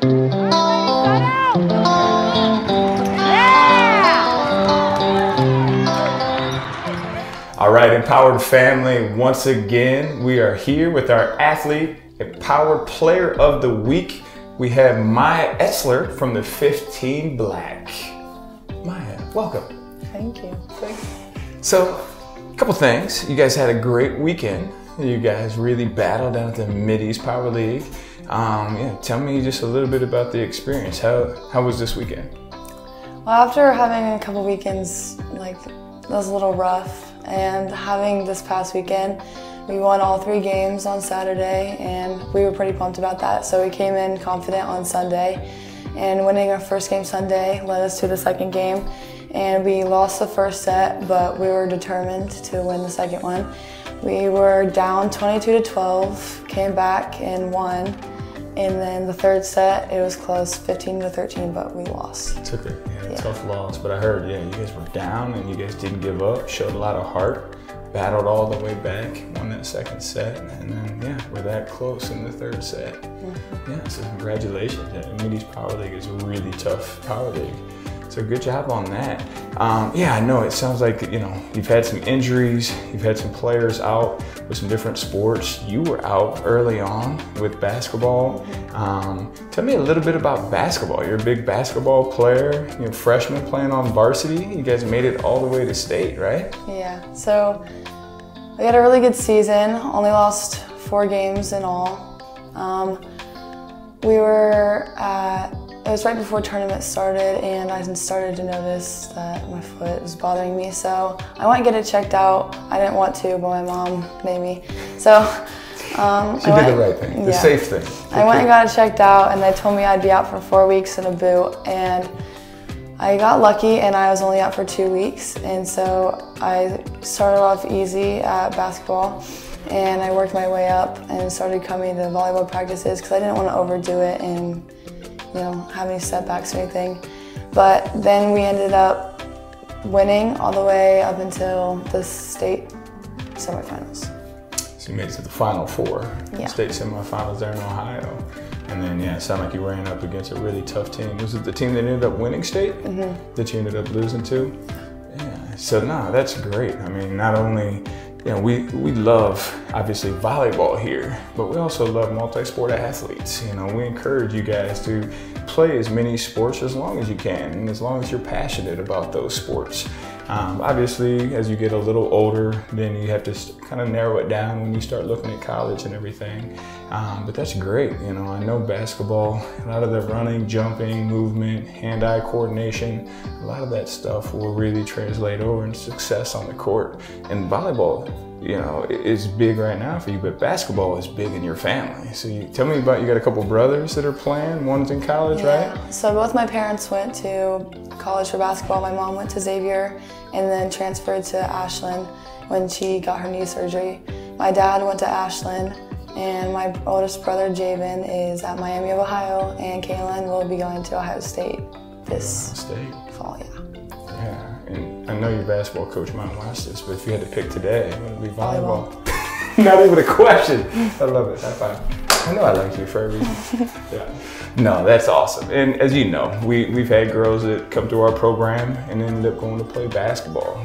All right, Empowered family, once again, we are here with our athlete, Empowered Player of the Week. We have Myia Etzler from the 15 Black. Myia, welcome. Thank you. So, a couple things. You guys had a great weekend. You guys really battled down at the Mid-East Power League. Tell me just a little bit about the experience. How was this weekend? Well, after having a couple weekends, that was a little rough. And having this past weekend, we won all 3 games on Saturday, and we were pretty pumped about that. So we came in confident on Sunday, and winning our first game Sunday led us to the second game. And we lost the first set, but we were determined to win the second one. We were down 22-12, came back and won. And then the third set, it was close, 15-13, but we lost. Took a tough loss, but I heard, you guys were down and you guys didn't give up, showed a lot of heart, battled all the way back, won that second set, and then, we're that close in the third set. Mm-hmm. So congratulations. Mid-East Power League is a really tough power league. So good job on that. I know it sounds like, you've had some injuries, you've had some players out with some different sports. You were out early on with basketball. Tell me a little bit about basketball. You're a big basketball player, freshman playing on varsity. You guys made it all the way to state, right? Yeah, so we had a really good season, only lost 4 games in all. It was right before tournament started, and I started to notice that my foot was bothering me. So I went and get it checked out. I didn't want to, but my mom made me. So she did the right thing, the safe thing. I went and got it checked out, and they told me I'd be out for 4 weeks in a boot. And I got lucky, and I was only out for 2 weeks. And so I started off easy at basketball, and I worked my way up and started coming to volleyball practices because I didn't want to overdo it and have any setbacks or anything. But then we ended up winning all the way up until the state semifinals. So you made it to the Final 4, yeah. State semifinals there in Ohio. And then, it sounded like you ran up against a really tough team. Was it the team that ended up winning state that you ended up losing to? Yeah, so no, that's great. I mean, not only we love, obviously, volleyball here, but we also love multi-sport athletes. We encourage you guys to play as many sports as long as you can, and as long as you're passionate about those sports. Obviously, as you get a little older, then you have to kind of narrow it down when you start looking at college and everything. But that's great. I know basketball, a lot of the running, jumping, movement, hand-eye coordination, a lot of that stuff will really translate over into success on the court. And volleyball, is big right now for you, but basketball is big in your family. So tell me about, you got a couple brothers that are playing, one's in college, right? So both my parents went to college for basketball. My mom went to Xavier and then transferred to Ashland when she got her knee surgery. My dad went to Ashland, and my oldest brother, Javen, is at Miami of Ohio, and Kaylin will be going to Ohio State this fall, Yeah, and I know your basketball coach might watch this, but if you had to pick today, it would be volleyball. Not even a question. I love it. High five. I know I like you for a reason. No, that's awesome. And as you know, we've had girls that come to our program and ended up going to play basketball.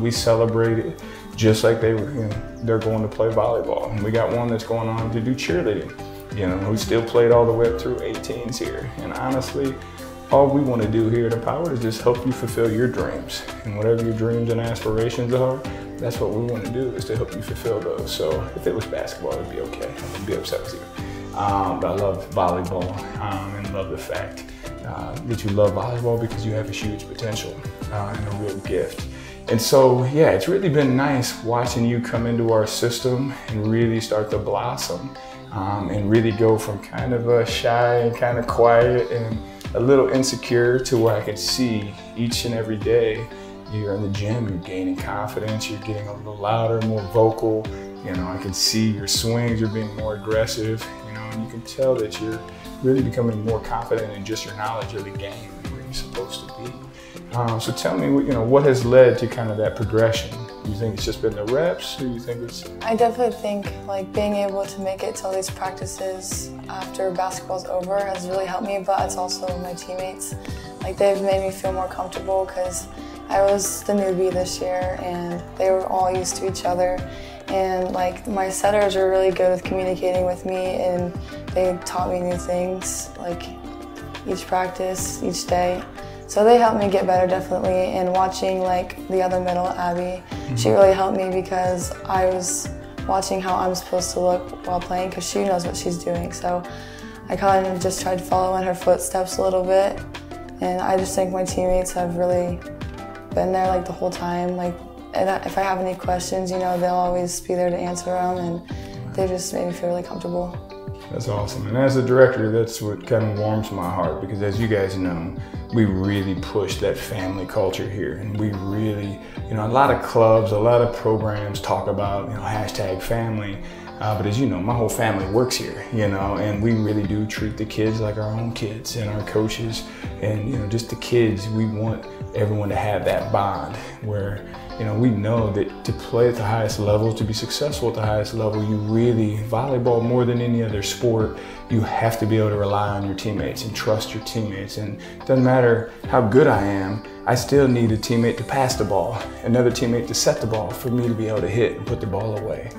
We celebrate it just like they're going to play volleyball. And we got one that's going on to do cheerleading, who still played all the way up through 18s here. And honestly, all we want to do here at Empowered is just help you fulfill your dreams. And whatever your dreams and aspirations are, that's what we want to do, is to help you fulfill those. So if it was basketball, it'd be okay. I wouldn't be upset with you. But I love volleyball and love the fact that you love volleyball because you have a huge potential and a real gift. And so, it's really been nice watching you come into our system and really start to blossom and really go from kind of a shy and kind of quiet and a little insecure to where I can see each and every day you're in the gym, you're gaining confidence, you're getting a little louder, more vocal. I can see your swings, you're being more aggressive, and you can tell that you're really becoming more confident in just your knowledge of the game and where you're supposed to be. So tell me, what has led to kind of that progression You think it's just been the reps, or you think it's... I definitely think like being able to make it to all these practices after basketball's over has really helped me, but it's also my teammates. Like they've made me feel more comfortable because I was the newbie this year and they were all used to each other. And like my setters are really good with communicating with me, and they taught me new things like each practice, each day. So they helped me get better, definitely. And watching like the other middle, Abby, she really helped me because I was watching how I'm supposed to look while playing because she knows what she's doing. So I kind of just tried to follow in her footsteps a little bit. And I just think my teammates have really been there like the whole time. Like, and if I have any questions, you know, they'll always be there to answer them, and they just made me feel really comfortable. That's awesome. And as a director, that's what kind of warms my heart, because as you guys know, we really push that family culture here. And we really, you know, a lot of clubs, a lot of programs talk about, you know, hashtag family. But as you know, my whole family works here, you know, and we really do treat the kids like our own kids, and our coaches and, you know, just the kids. We want everyone to have that bond where, you know, we know that to play at the highest level, to be successful at the highest level, you really, volleyball more than any other sport, you have to be able to rely on your teammates and trust your teammates. And it doesn't matter how good I am, I still need a teammate to pass the ball, another teammate to set the ball for me to be able to hit and put the ball away.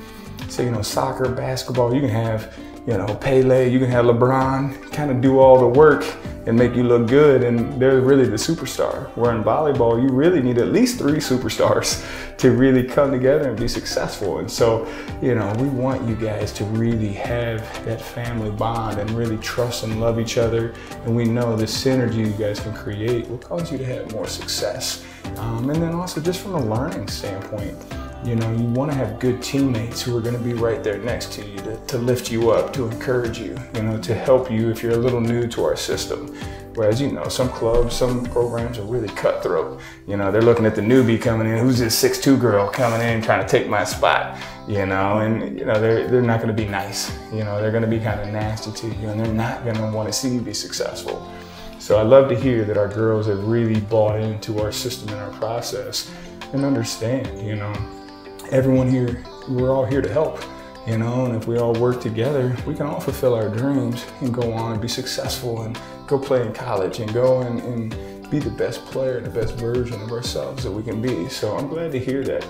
So, you know, soccer, basketball, you can have, you know, Pele, you can have LeBron kind of do all the work and make you look good, and they're really the superstar. Where in volleyball, you really need at least 3 superstars to really come together and be successful. And so, you know, we want you guys to really have that family bond and really trust and love each other. And we know the synergy you guys can create will cause you to have more success. And then also just from a learning standpoint, you know, you want to have good teammates who are going to be right there next to you to lift you up, to encourage you, you know, to help you if you're a little new to our system. Whereas, you know, some clubs, some programs are really cutthroat. You know, they're looking at the newbie coming in, who's this 6'2" girl coming in trying to take my spot, you know, and, you know, they're not going to be nice. You know, they're going to be kind of nasty to you, and they're not going to want to see you be successful. So I love to hear that our girls have really bought into our system and our process and understand, you know, everyone here, we're all here to help, you know, and if we all work together, we can all fulfill our dreams and go on and be successful and go play in college and go and be the best player and the best version of ourselves that we can be. So I'm glad to hear that.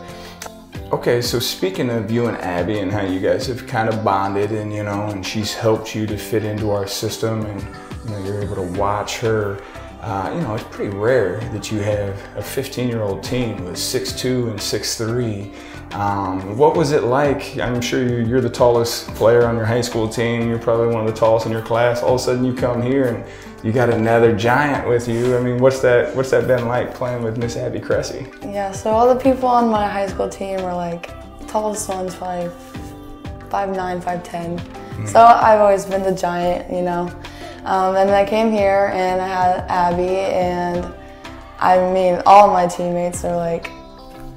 Okay, so speaking of you and Abby and how you guys have kind of bonded, and, you know, and she's helped you to fit into our system, and, you know, you're able to watch her. You know, it's pretty rare that you have a 15-year-old team with 6'2" and 6'3". What was it like? I'm sure you're the tallest player on your high school team. You're probably one of the tallest in your class. All of a sudden you come here and you got another giant with you. I mean, what's that been like playing with Miss Abby Cressy? Yeah, so all the people on my high school team are like, tallest one's probably 5'9", 5'10". So I've always been the giant, you know. And I came here and I had Abby, and I mean, all of my teammates are like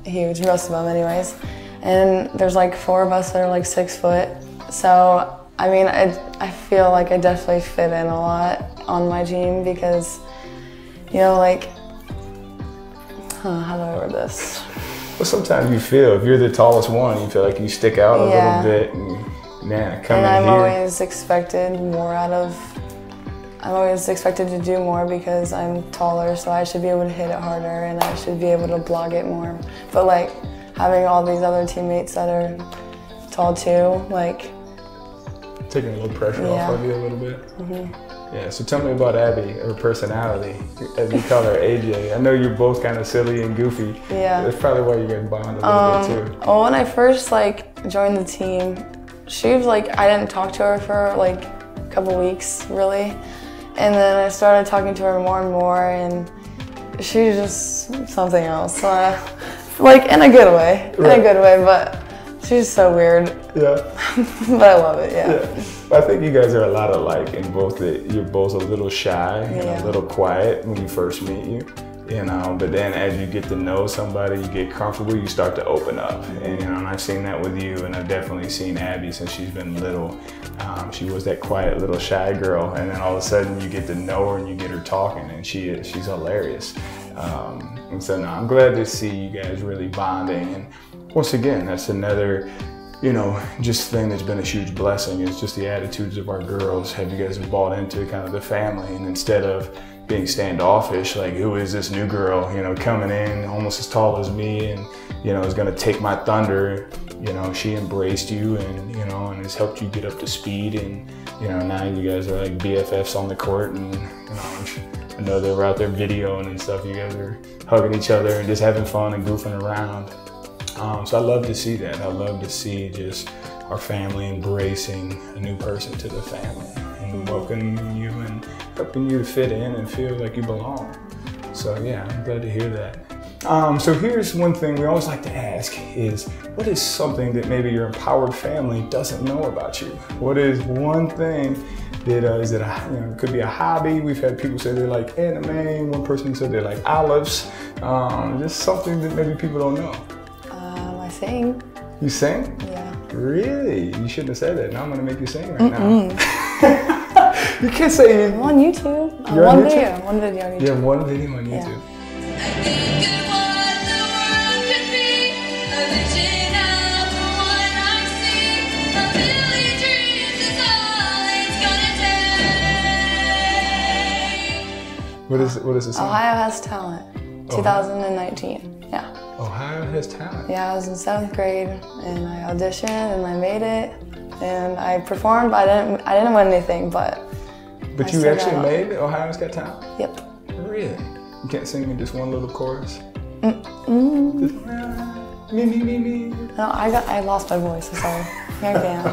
huge, most of them anyways. And there's like 4 of us that are like 6 foot. So, I mean, I feel like I definitely fit in a lot on my team because, you know, like, how do I word this? Well, sometimes you feel, if you're the tallest one, you feel like you stick out a little bit, and man, come in here. And I'm always expected more I'm always expected to do more because I'm taller, so I should be able to hit it harder and I should be able to block it more. But like having all these other teammates that are tall too, like taking a little pressure off of you a little bit. Yeah, so tell me about Abby, her personality, as you call her AJ. I know you're both kind of silly and goofy. Yeah. That's probably why you guys bond a little bit too. Well, when I first like joined the team, she was like, I didn't talk to her for like a couple weeks, really. And then I started talking to her more and more, and she's just something else. Like in a good way, but she's so weird. Yeah. But I love it, yeah. I think you guys are a lot alike in both that you're both a little shy and a little quiet when you first meet you know, but then as you get to know somebody, you get comfortable, you start to open up. And, you know, and I've seen that with you, and I've definitely seen Abby since she's been little. She was that quiet little shy girl, and then all of a sudden you get to know her and you get her talking, and she's hilarious. And so no, I'm glad to see you guys really bonding. And once again, that's another, you know, just thing that's been a huge blessing is just the attitudes of our girls. Have you guys bought into kind of the family, and instead of being standoffish, like, who is this new girl, you know, coming in almost as tall as me and, you know, is gonna take my thunder. You know, she embraced you and, you know, and has helped you get up to speed. And, you know, now you guys are like BFFs on the court, and, you know, I know they were out there videoing and stuff. You guys are hugging each other and just having fun and goofing around. So I love to see that. I love to see just our family embracing a new person to the family and welcoming you and helping you to fit in and feel like you belong. So yeah, I'm glad to hear that. So here's one thing we always like to ask is, what is something that maybe your empowered family doesn't know about you? What is one thing that is it a, you know, could be a hobby? We've had people say they like anime. One person said they like olives. Just something that maybe people don't know. I sing. You sing? Yeah. Really? You shouldn't have said that. Now I'm gonna make you sing right now. You can't say it. I'm on YouTube. You're one on YouTube? video. One video on YouTube. Yeah, one video on YouTube. What is the song? Ohio Has Talent, 2019. Yeah. Ohio Has Talent. Yeah, I was in 7th grade and I auditioned and I made it and I performed. But I didn't win anything, but. But you actually made Ohio's Got Talent? Yep. Really? You can't sing me just one little chorus? Just, me. No, I lost my voice. I'm sorry. Here I am.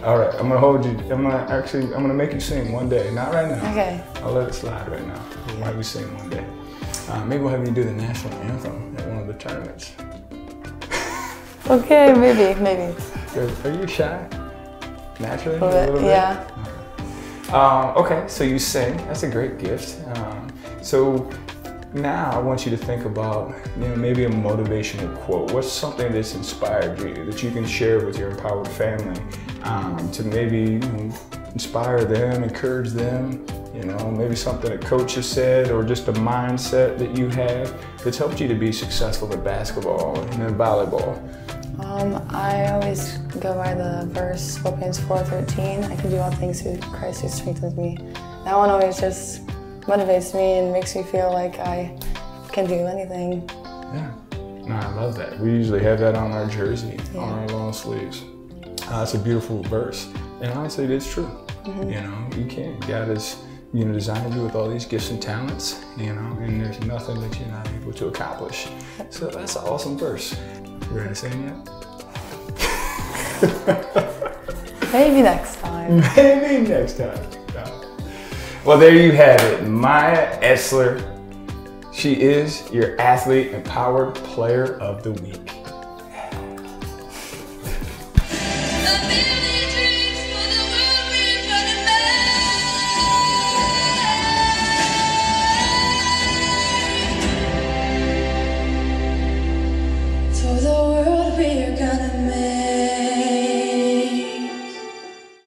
All right, I'm gonna hold you. I'm gonna make you sing one day. Not right now. Okay. I'll let it slide right now. We'll have you sing one day. Maybe we'll have you do the national anthem at one of the tournaments. Okay, maybe. Are you shy? Naturally? A little bit, yeah. Okay, so you sing. That's a great gift. So now I want you to think about, you know, maybe a motivational quote. What's something that's inspired you that you can share with your empowered family to maybe, you know, inspire them, encourage them, you know, maybe something a coach has said or just a mindset that you have that's helped you to be successful at basketball and in volleyball? I always go by the verse, Philippians 4:13. I can do all things through Christ who strengthens me. That one always just motivates me and makes me feel like I can do anything. Yeah, no, I love that. We usually have that on our jersey, on our long sleeves. It's a beautiful verse, and honestly, it's true. You know, you can. God has, you know, designed you with all these gifts and talents, you know, and there's nothing that you're not able to accomplish. So that's an awesome verse. You ready to sing yet? Maybe next time. Maybe next time. Well, there you have it, Myia Etzler. She is your Athlete Empowered Player of the Week.